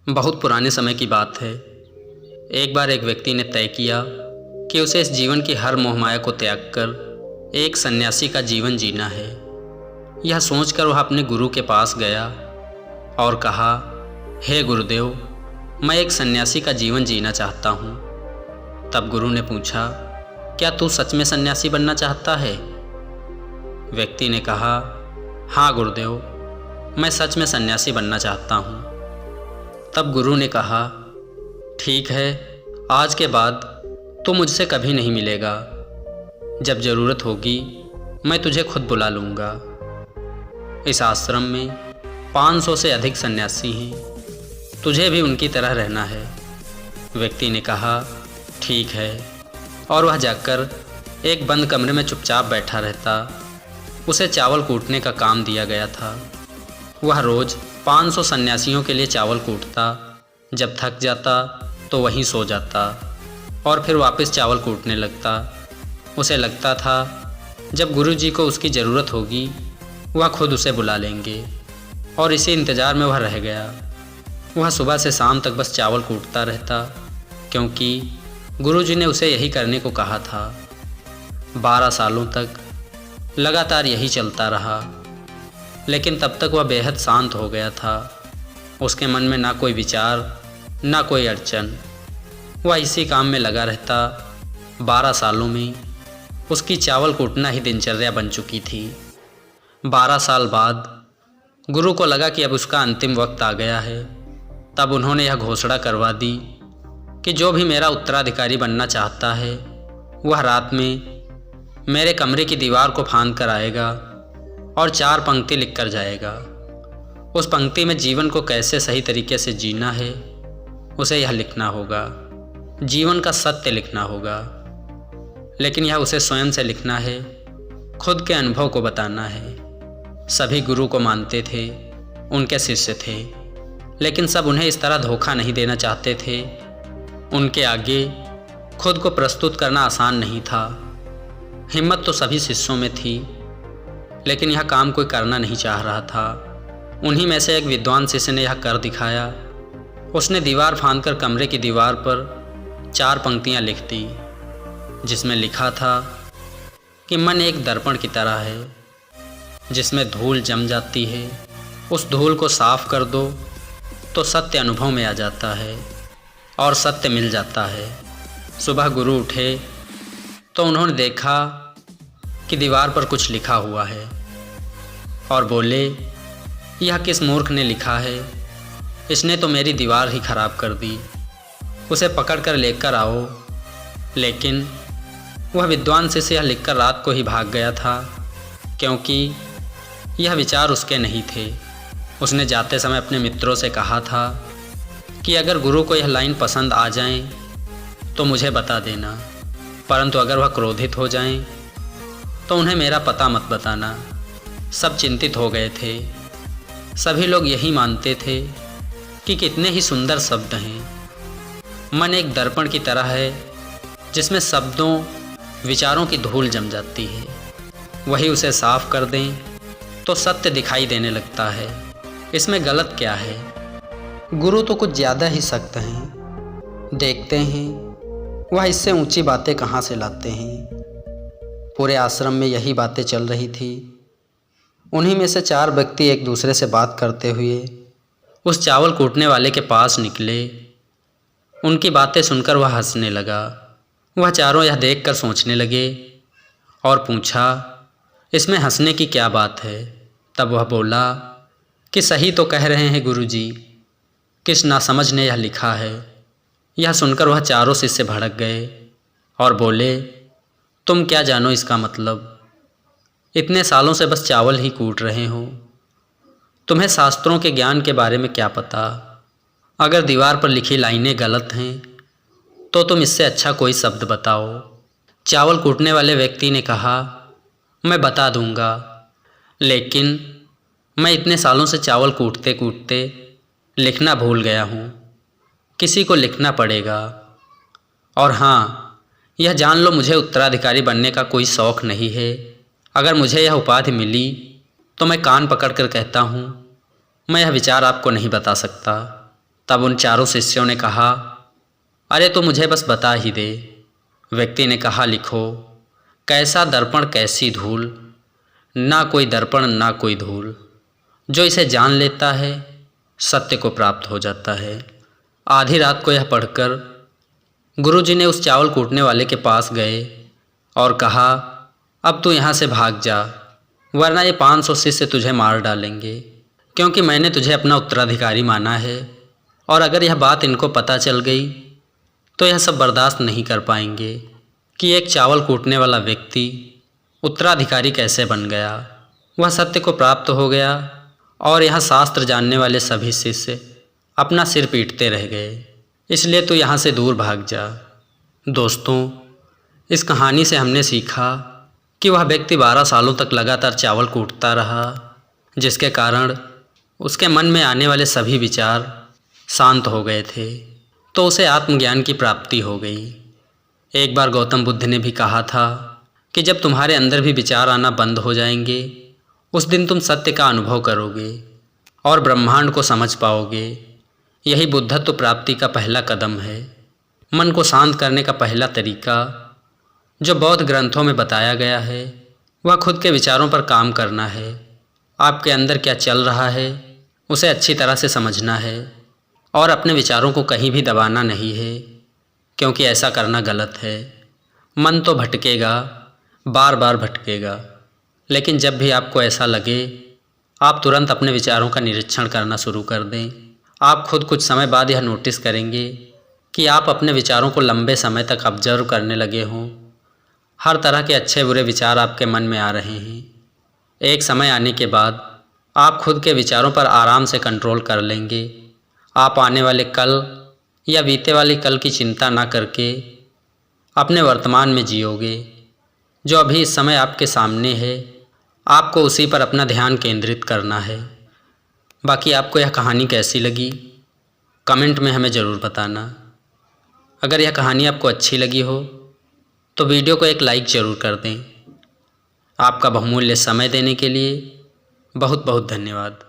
बहुत पुराने समय की बात है। एक बार एक व्यक्ति ने तय किया कि उसे इस जीवन की हर मोहमाया को त्याग कर एक सन्यासी का जीवन जीना है। यह सोचकर वह अपने गुरु के पास गया और कहा, हे गुरुदेव, मैं एक सन्यासी का जीवन जीना चाहता हूँ। तब गुरु ने पूछा, क्या तू सच में सन्यासी बनना चाहता है? व्यक्ति ने कहा, हाँ गुरुदेव, मैं सच में सन्यासी बनना चाहता हूँ। तब गुरु ने कहा, ठीक है, आज के बाद तू मुझसे कभी नहीं मिलेगा। जब ज़रूरत होगी मैं तुझे खुद बुला लूँगा। इस आश्रम में 500 से अधिक सन्यासी हैं, तुझे भी उनकी तरह रहना है। व्यक्ति ने कहा, ठीक है, और वह जाकर एक बंद कमरे में चुपचाप बैठा रहता। उसे चावल कूटने का काम दिया गया था। वह रोज़ 500 सन्यासियों के लिए चावल कूटता। जब थक जाता तो वहीं सो जाता और फिर वापस चावल कूटने लगता। उसे लगता था जब गुरुजी को उसकी ज़रूरत होगी वह खुद उसे बुला लेंगे, और इसी इंतज़ार में वह रह गया। वह सुबह से शाम तक बस चावल कूटता रहता, क्योंकि गुरुजी ने उसे यही करने को कहा था। 12 सालों तक लगातार यही चलता रहा, लेकिन तब तक वह बेहद शांत हो गया था। उसके मन में ना कोई विचार, ना कोई अड़चन। वह इसी काम में लगा रहता। 12 सालों में उसकी चावल कूटना ही दिनचर्या बन चुकी थी। 12 साल बाद गुरु को लगा कि अब उसका अंतिम वक्त आ गया है। तब उन्होंने यह घोषणा करवा दी कि जो भी मेरा उत्तराधिकारी बनना चाहता है वह रात में मेरे कमरे की दीवार को फांद कर आएगा और 4 पंक्ति लिख कर जाएगा। उस पंक्ति में जीवन को कैसे सही तरीके से जीना है उसे यह लिखना होगा। जीवन का सत्य लिखना होगा, लेकिन यह उसे स्वयं से लिखना है, खुद के अनुभव को बताना है। सभी गुरु को मानते थे, उनके शिष्य थे, लेकिन सब उन्हें इस तरह धोखा नहीं देना चाहते थे। उनके आगे खुद को प्रस्तुत करना आसान नहीं था। हिम्मत तो सभी शिष्यों में थी, लेकिन यह काम कोई करना नहीं चाह रहा था। उन्हीं में से एक विद्वान शिष्य ने यह कर दिखाया। उसने दीवार फांदकर कमरे की दीवार पर 4 पंक्तियां लिख दी, जिसमें लिखा था कि मन एक दर्पण की तरह है, जिसमें धूल जम जाती है। उस धूल को साफ कर दो तो सत्य अनुभव में आ जाता है और सत्य मिल जाता है। सुबह गुरु उठे तो उन्होंने देखा कि दीवार पर कुछ लिखा हुआ है और बोले, यह किस मूर्ख ने लिखा है? इसने तो मेरी दीवार ही खराब कर दी। उसे पकड़ कर लेकर आओ। लेकिन वह विद्वान शिष्य यह लिखकर रात को ही भाग गया था, क्योंकि यह विचार उसके नहीं थे। उसने जाते समय अपने मित्रों से कहा था कि अगर गुरु को यह लाइन पसंद आ जाएं तो मुझे बता देना, परंतु अगर वह क्रोधित हो जाएं तो उन्हें मेरा पता मत बताना। सब चिंतित हो गए थे। सभी लोग यही मानते थे कि कितने ही सुंदर शब्द हैं। मन एक दर्पण की तरह है, जिसमें शब्दों विचारों की धूल जम जाती है। वही उसे साफ कर दें तो सत्य दिखाई देने लगता है। इसमें गलत क्या है? गुरु तो कुछ ज़्यादा ही सख्त हैं। देखते हैं वह इससे ऊंची बातें कहाँ से लाते हैं। पूरे आश्रम में यही बातें चल रही थी। उन्हीं में से 4 व्यक्ति एक दूसरे से बात करते हुए उस चावल कूटने वाले के पास निकले। उनकी बातें सुनकर वह हंसने लगा। वह चारों यह देखकर सोचने लगे और पूछा, इसमें हंसने की क्या बात है? तब वह बोला कि सही तो कह रहे हैं गुरुजी, किस नासमझ ने यह लिखा है। यह सुनकर वह चारों शिष्य भड़क गए और बोले, तुम क्या जानो इसका मतलब? इतने सालों से बस चावल ही कूट रहे हो। तुम्हें शास्त्रों के ज्ञान के बारे में क्या पता? अगर दीवार पर लिखी लाइनें गलत हैं तो तुम इससे अच्छा कोई शब्द बताओ। चावल कूटने वाले व्यक्ति ने कहा, मैं बता दूंगा, लेकिन मैं इतने सालों से चावल कूटते कूटते लिखना भूल गया हूँ। किसी को लिखना पड़ेगा। और हाँ, यह जान लो, मुझे उत्तराधिकारी बनने का कोई शौक़ नहीं है। अगर मुझे यह उपाधि मिली तो मैं कान पकड़कर कहता हूँ, मैं यह विचार आपको नहीं बता सकता। तब उन चारों शिष्यों ने कहा, अरे तो मुझे बस बता ही दे। व्यक्ति ने कहा, लिखो, कैसा दर्पण कैसी धूल, ना कोई दर्पण ना कोई धूल, जो इसे जान लेता है सत्य को प्राप्त हो जाता है। आधी रात को यह पढ़कर गुरुजी ने उस चावल कूटने वाले के पास गए और कहा, अब तू यहाँ से भाग जा, वरना ये 500 शिष्य तुझे मार डालेंगे, क्योंकि मैंने तुझे अपना उत्तराधिकारी माना है और अगर यह बात इनको पता चल गई तो यह सब बर्दाश्त नहीं कर पाएंगे कि एक चावल कूटने वाला व्यक्ति उत्तराधिकारी कैसे बन गया। वह सत्य को प्राप्त हो गया और यहाँ शास्त्र जानने वाले सभी शिष्य अपना सिर पीटते रह गए। इसलिए तू यहाँ से दूर भाग जा। दोस्तों, इस कहानी से हमने सीखा कि वह व्यक्ति 12 सालों तक लगातार चावल कूटता रहा, जिसके कारण उसके मन में आने वाले सभी विचार शांत हो गए थे, तो उसे आत्मज्ञान की प्राप्ति हो गई। एक बार गौतम बुद्ध ने भी कहा था कि जब तुम्हारे अंदर भी विचार आना बंद हो जाएंगे, उस दिन तुम सत्य का अनुभव करोगे और ब्रह्मांड को समझ पाओगे। यही बुद्धत्व प्राप्ति का पहला कदम है। मन को शांत करने का पहला तरीका जो बौद्ध ग्रंथों में बताया गया है, वह खुद के विचारों पर काम करना है। आपके अंदर क्या चल रहा है उसे अच्छी तरह से समझना है और अपने विचारों को कहीं भी दबाना नहीं है, क्योंकि ऐसा करना गलत है। मन तो भटकेगा, बार बार भटकेगा, लेकिन जब भी आपको ऐसा लगे आप तुरंत अपने विचारों का निरीक्षण करना शुरू कर दें। आप खुद कुछ समय बाद यह नोटिस करेंगे कि आप अपने विचारों को लंबे समय तक ऑब्जर्व करने लगे हों। हर तरह के अच्छे बुरे विचार आपके मन में आ रहे हैं। एक समय आने के बाद आप खुद के विचारों पर आराम से कंट्रोल कर लेंगे। आप आने वाले कल या बीते वाले कल की चिंता ना करके अपने वर्तमान में जियोगे। जो अभी इस समय आपके सामने है, आपको उसी पर अपना ध्यान केंद्रित करना है। बाकी आपको यह कहानी कैसी लगी कमेंट में हमें ज़रूर बताना। अगर यह कहानी आपको अच्छी लगी हो तो वीडियो को एक लाइक ज़रूर कर दें। आपका बहुमूल्य समय देने के लिए बहुत बहुत धन्यवाद।